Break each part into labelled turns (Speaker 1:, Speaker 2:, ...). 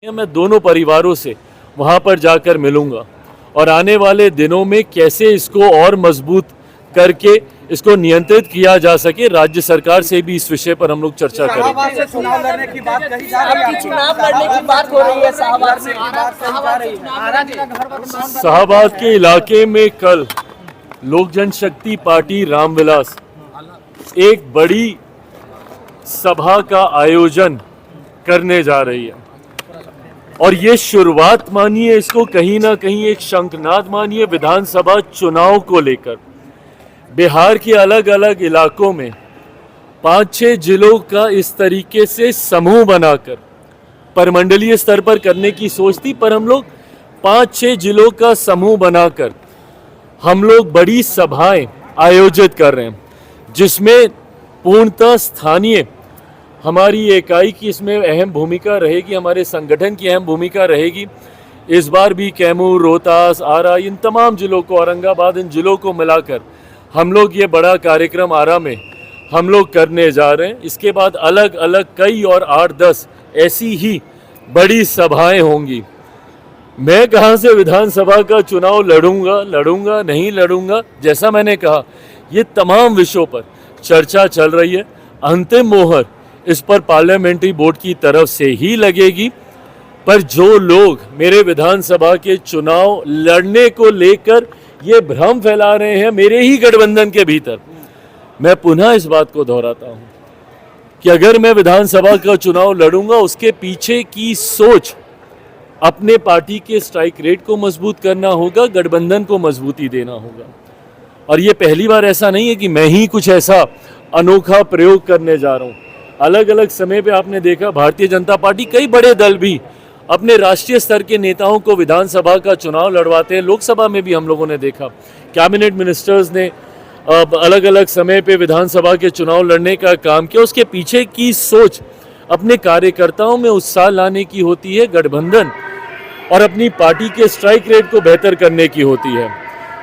Speaker 1: मैं दोनों परिवारों से वहां पर जाकर मिलूंगा और आने वाले दिनों में कैसे इसको और मजबूत करके इसको नियंत्रित किया जा सके, राज्य सरकार से भी इस विषय पर हम लोग चर्चा करेंगे।
Speaker 2: शाहबाद से चुनाव लड़ने की बात कही जा रही है,
Speaker 3: चुनाव लड़ने की बात हो रही है, शाहबाद से
Speaker 1: शाहबाद के इलाके में कल लोक जनशक्ति पार्टी रामविलास एक बड़ी सभा का आयोजन करने जा रही है और ये शुरुआत मानिए, इसको कहीं ना कहीं एक शंखनाद मानिए विधानसभा चुनाव को लेकर। बिहार के अलग अलग इलाकों में 5-6 जिलों का इस तरीके से समूह बनाकर परमंडलीय स्तर पर करने की सोच थी, पर हम लोग 5-6 जिलों का समूह बनाकर हम लोग बड़ी सभाएं आयोजित कर रहे हैं, जिसमें पूर्णतः स्थानीय हमारी इकाई की इसमें अहम भूमिका रहेगी, हमारे संगठन की अहम भूमिका रहेगी। इस बार भी कैमूर, रोहतास, आरा, इन तमाम जिलों को, औरंगाबाद, इन जिलों को मिलाकर हम लोग ये बड़ा कार्यक्रम आरा में हम लोग करने जा रहे हैं। इसके बाद अलग अलग कई और 8-10 ऐसी ही बड़ी सभाएं होंगी। मैं कहाँ से विधानसभा का चुनाव लड़ूंगा नहीं लड़ूंगा, जैसा मैंने कहा ये तमाम विषयों पर चर्चा चल रही है। अंतिम मोहर इस पर पार्लियामेंट्री बोर्ड की तरफ से ही लगेगी, पर जो लोग मेरे विधानसभा के चुनाव लड़ने को लेकर ये भ्रम फैला रहे हैं मेरे ही गठबंधन के भीतर, मैं पुनः इस बात को दोहराता हूं कि अगर मैं विधानसभा का चुनाव लड़ूंगा, उसके पीछे की सोच अपने पार्टी के स्ट्राइक रेट को मजबूत करना होगा, गठबंधन को मजबूती देना होगा। और ये पहली बार ऐसा नहीं है कि मैं ही कुछ ऐसा अनोखा प्रयोग करने जा रहा हूं। अलग अलग समय पे आपने देखा भारतीय जनता पार्टी, कई बड़े दल भी अपने राष्ट्रीय स्तर के नेताओं को विधानसभा का चुनाव लड़वाते हैं। लोकसभा में भी हम लोगों ने देखा कैबिनेट मिनिस्टर्स ने अलग अलग समय पे विधानसभा के चुनाव लड़ने का काम किया। उसके पीछे की सोच अपने कार्यकर्ताओं में उत्साह लाने की होती है, गठबंधन और अपनी पार्टी के स्ट्राइक रेट को बेहतर करने की होती है।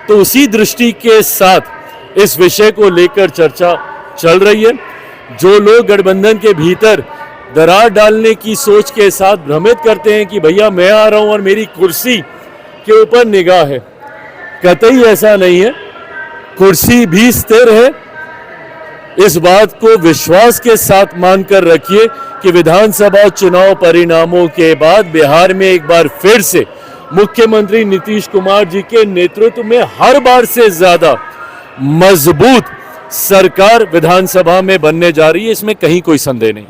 Speaker 1: तो उसी दृष्टि के साथ इस विषय को लेकर चर्चा चल रही है। जो लोग गठबंधन के भीतर दरार डालने की सोच के साथ भ्रमित करते हैं कि भैया मैं आ रहा हूं और मेरी कुर्सी के ऊपर निगाह है, कतई ऐसा नहीं है। कुर्सी भी स्थिर है। इस बात को विश्वास के साथ मानकर रखिए कि विधानसभा चुनाव परिणामों के बाद बिहार में एक बार फिर से मुख्यमंत्री नीतीश कुमार जी के नेतृत्व में हर बार से ज्यादा मजबूत सरकार विधानसभा में बनने जा रही है, इसमें कहीं कोई संदेह नहीं।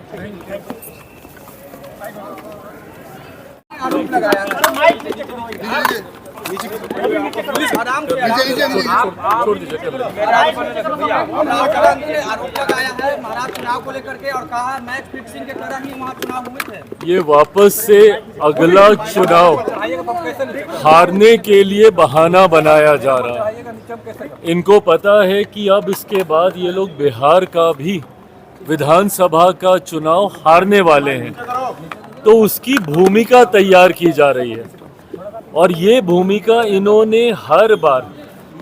Speaker 1: ये वापस से अगला चुनाव हारने के लिए बहाना बनाया जा रहा है। इनको पता है कि अब इसके बाद ये लोग बिहार का भी विधानसभा का चुनाव हारने वाले हैं, तो उसकी भूमिका तैयार की जा रही है। और ये भूमिका इन्होंने हर बार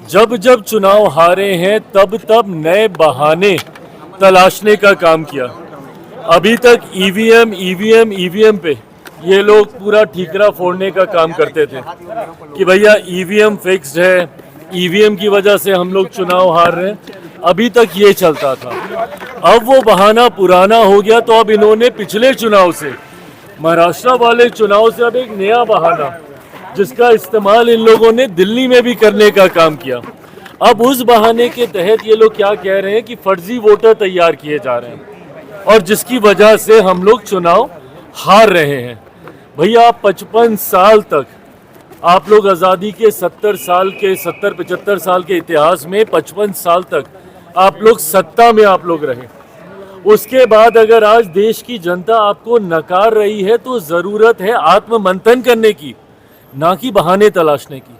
Speaker 1: जब जब चुनाव हारे हैं तब तब नए बहाने तलाशने का काम किया। अभी तक ईवीएम पे ये लोग पूरा ठीकरा फोड़ने का काम करते थे कि भैया ईवीएम फिक्स्ड है, ईवीएम की वजह से हम लोग चुनाव हार रहे हैं। अभी तक ये चलता था। अब वो बहाना पुराना हो गया, तो अब इन्होंने पिछले चुनाव से, महाराष्ट्र वाले चुनाव से अब एक नया बहाना, जिसका इस्तेमाल इन लोगों ने दिल्ली में भी करने का काम किया। अब उस बहाने के तहत ये लोग क्या कह रहे हैं कि फर्जी वोटर तैयार किए जा रहे हैं और जिसकी वजह से हम लोग चुनाव हार रहे हैं। भैया 55 साल तक आप लोग आज़ादी के 70-75 साल के इतिहास में 55 साल तक आप लोग सत्ता में आप लोग रहे। उसके बाद अगर आज देश की जनता आपको नकार रही है तो ज़रूरत है आत्ममंथन करने की, ना कि बहाने तलाशने की,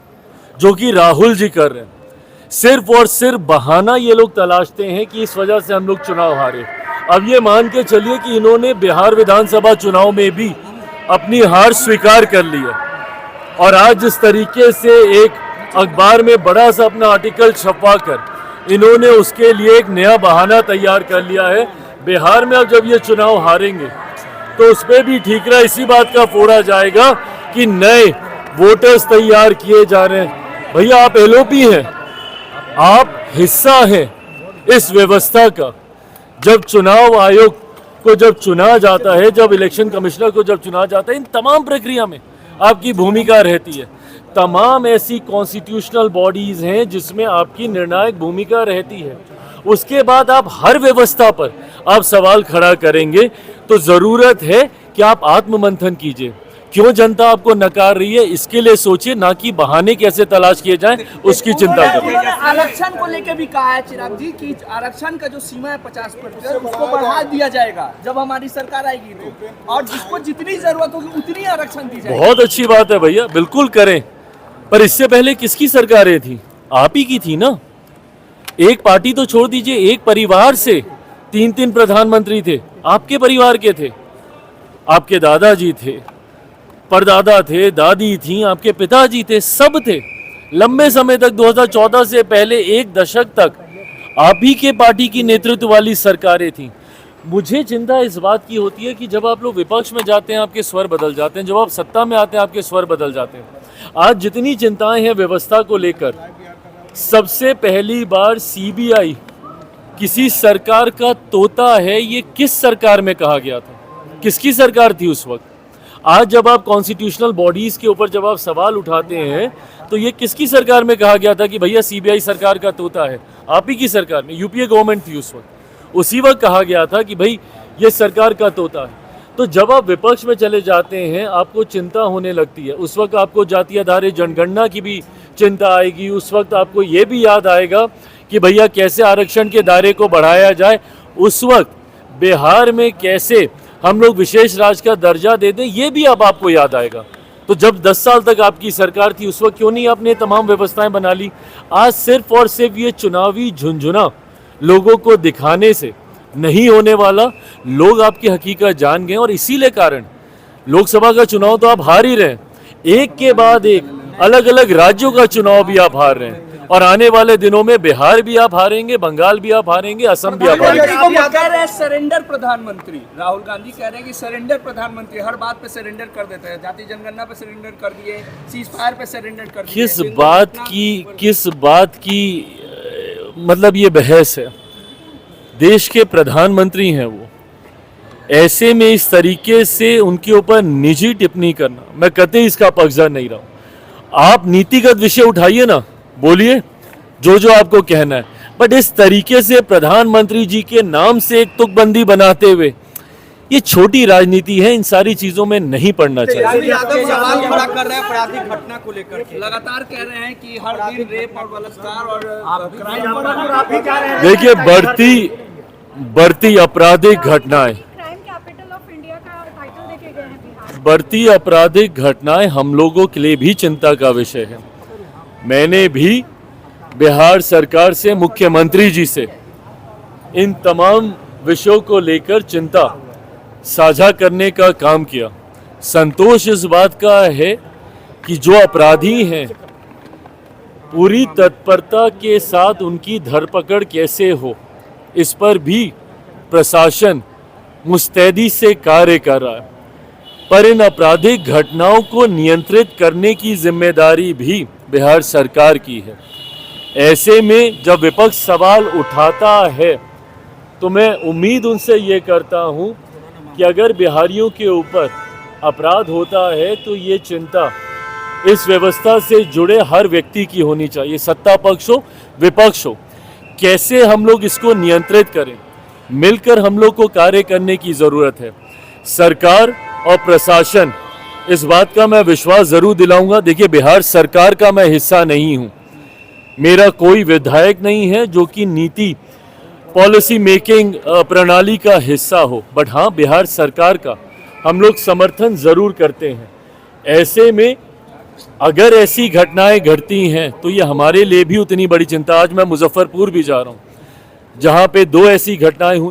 Speaker 1: जो कि राहुल जी कर रहे हैं। सिर्फ और सिर्फ बहाना ये लोग तलाशते हैं कि इस वजह से हम लोग चुनाव हारे। अब ये मान के चलिए कि इन्होंने बिहार विधानसभा चुनाव में भी अपनी हार स्वीकार कर ली है और आज जिस तरीके से एक अखबार में बड़ा सा अपना आर्टिकल छपवा कर इन्होंने उसके लिए एक नया बहाना तैयार कर लिया है। बिहार में अब जब ये चुनाव हारेंगे तो उस पर भी ठीकरा इसी बात का फोड़ा जाएगा कि नए वोटर्स तैयार किए जा रहे हैं। भैया आप एलओपी हैं, आप हिस्सा हैं इस व्यवस्था का। जब चुनाव आयोग को जब चुना जाता है, जब इलेक्शन कमिश्नर को जब चुना जाता है, इन तमाम प्रक्रिया में आपकी भूमिका रहती है। तमाम ऐसी कॉन्स्टिट्यूशनल बॉडीज हैं जिसमें आपकी निर्णायक भूमिका रहती है। उसके बाद आप हर व्यवस्था पर आप सवाल खड़ा करेंगे तो जरूरत है कि आप आत्ममंथन कीजिए। क्यों जनता आपको नकार रही है, इसके लिए सोचिए, ना कि बहाने कैसे तलाश किए जाएं उसकी चिंता करें।
Speaker 3: उन्होंने आरक्षण को लेकर भी कहा है चिराग जी कि आरक्षण का जो सीमा है 50% उसको बढ़ा दिया जाएगा जब हमारी सरकार आएगी तो, और जिसको जितनी जरूरत होगी उतनी आरक्षण दी जाएगी।
Speaker 1: बहुत अच्छी बात है भैया, बिल्कुल करें। पर इससे पहले किसकी सरकारें थी? आप ही की थी ना। एक पार्टी तो छोड़ दीजिए, एक परिवार से 3-3 प्रधानमंत्री थे, आपके परिवार के थे। आपके दादाजी थे, परदादा थे, दादी थी, आपके पिताजी थे, सब थे। लंबे समय तक 2014 से पहले 1 दशक तक आप ही के पार्टी की नेतृत्व वाली सरकारें थीं। मुझे चिंता इस बात की होती है कि जब आप लोग विपक्ष में जाते हैं आपके स्वर बदल जाते हैं, जब आप सत्ता में आते हैं आपके स्वर बदल जाते हैं। आज जितनी चिंताएं हैं व्यवस्था को लेकर, सबसे पहली बार सीबीआई किसी सरकार का तोता है, ये किस सरकार में कहा गया था? किसकी सरकार थी उस वक्त? आज जब आप कॉन्स्टिट्यूशनल बॉडीज के ऊपर जब आप सवाल उठाते हैं तो ये किसकी सरकार में कहा गया था कि भैया सीबीआई सरकार का तोता है? आप ही की सरकार में, यूपीए गवर्नमेंट थी उस वक्त, उसी वक्त कहा गया था कि भाई ये सरकार का तोता है। तो जब आप विपक्ष में चले जाते हैं आपको चिंता होने लगती है। उस वक्त आपको जातीय आधारित जनगणना की भी चिंता आएगी, उस वक्त आपको ये भी याद आएगा कि भैया कैसे आरक्षण के दायरे को बढ़ाया जाए, उस वक्त बिहार में कैसे हम लोग विशेष राज्य का दर्जा दे दें, ये भी अब आपको याद आएगा। तो जब 10 साल तक आपकी सरकार थी उस वक्त क्यों नहीं आपने तमाम व्यवस्थाएं बना ली? आज सिर्फ और सिर्फ ये चुनावी झुंझुना लोगों को दिखाने से नहीं होने वाला। लोग आपकी हकीकत जान गए और इसीलिए कारण लोकसभा का चुनाव तो आप हार ही रहे हैं, एक के बाद एक अलग अलग राज्यों का चुनाव भी आप हार रहे हैं, और आने वाले दिनों में बिहार भी आप हारेंगे, बंगाल भी आप हारेंगे, असम भी आप हारेंगे।
Speaker 3: कह रहे हैं सरेंडर प्रधानमंत्री, राहुल गांधी कह रहे हैं कि सरेंडर प्रधानमंत्री, हर बात पे सरेंडर कर देते हैं। जातीय जनगणना पे सरेंडर कर दिए, सीज फायर पे सरेंडर कर दिए।
Speaker 1: किस बात की मतलब ये बहस है? देश के प्रधानमंत्री हैं वो, ऐसे में इस तरीके से उनके ऊपर निजी टिप्पणी करना, मैं कतई इसका पक्षधर नहीं रहा हूं। आप नीतिगत विषय उठाइए ना, बोलिए जो आपको कहना है, बट इस तरीके से प्रधानमंत्री जी के नाम से एक तुकबंदी बनाते हुए, ये छोटी राजनीति है, इन सारी चीजों में नहीं पड़ना चाहिए।
Speaker 2: यादव सवाल खड़ा कर रहे हैं आपराधिक घटना को लेकर,
Speaker 3: लगातार कह रहे हैं कि हर दिन रेप और बलात्कार और क्राइम पर
Speaker 1: देखिए बढ़ती आपराधिक घटनाएं,
Speaker 4: क्राइम कैपिटल ऑफ इंडिया का टाइटल देके गए हैं बिहार।
Speaker 1: बढ़ती आपराधिक घटनाएं हम लोगों के लिए भी चिंता का विषय है। मैंने भी बिहार सरकार से, मुख्यमंत्री जी से इन तमाम विषयों को लेकर चिंता साझा करने का काम किया। संतोष इस बात का है कि जो अपराधी हैं पूरी तत्परता के साथ उनकी धरपकड़ कैसे हो, इस पर भी प्रशासन मुस्तैदी से कार्य कर रहा है। पर इन आपराधिक घटनाओं को नियंत्रित करने की जिम्मेदारी भी बिहार सरकार की है। ऐसे में जब विपक्ष सवाल उठाता है तो मैं उम्मीद उनसे ये करता हूँ कि अगर बिहारियों के ऊपर अपराध होता है तो ये चिंता इस व्यवस्था से जुड़े हर व्यक्ति की होनी चाहिए, सत्ता पक्ष हो विपक्ष हो। कैसे हम लोग इसको नियंत्रित करें, मिलकर हम लोग को कार्य करने की ज़रूरत है। सरकार और प्रशासन, इस बात का मैं विश्वास ज़रूर दिलाऊंगा। देखिए, बिहार सरकार का मैं हिस्सा नहीं हूँ, मेरा कोई विधायक नहीं है जो कि नीति पॉलिसी मेकिंग प्रणाली का हिस्सा हो, बट हाँ, बिहार सरकार का हम लोग समर्थन ज़रूर करते हैं। ऐसे में अगर ऐसी घटनाएं घटती हैं तो ये हमारे लिए भी उतनी बड़ी चिंता। आज मैं मुजफ्फरपुर भी जा रहा हूँ जहाँ पे 2 ऐसी घटनाएं हुई।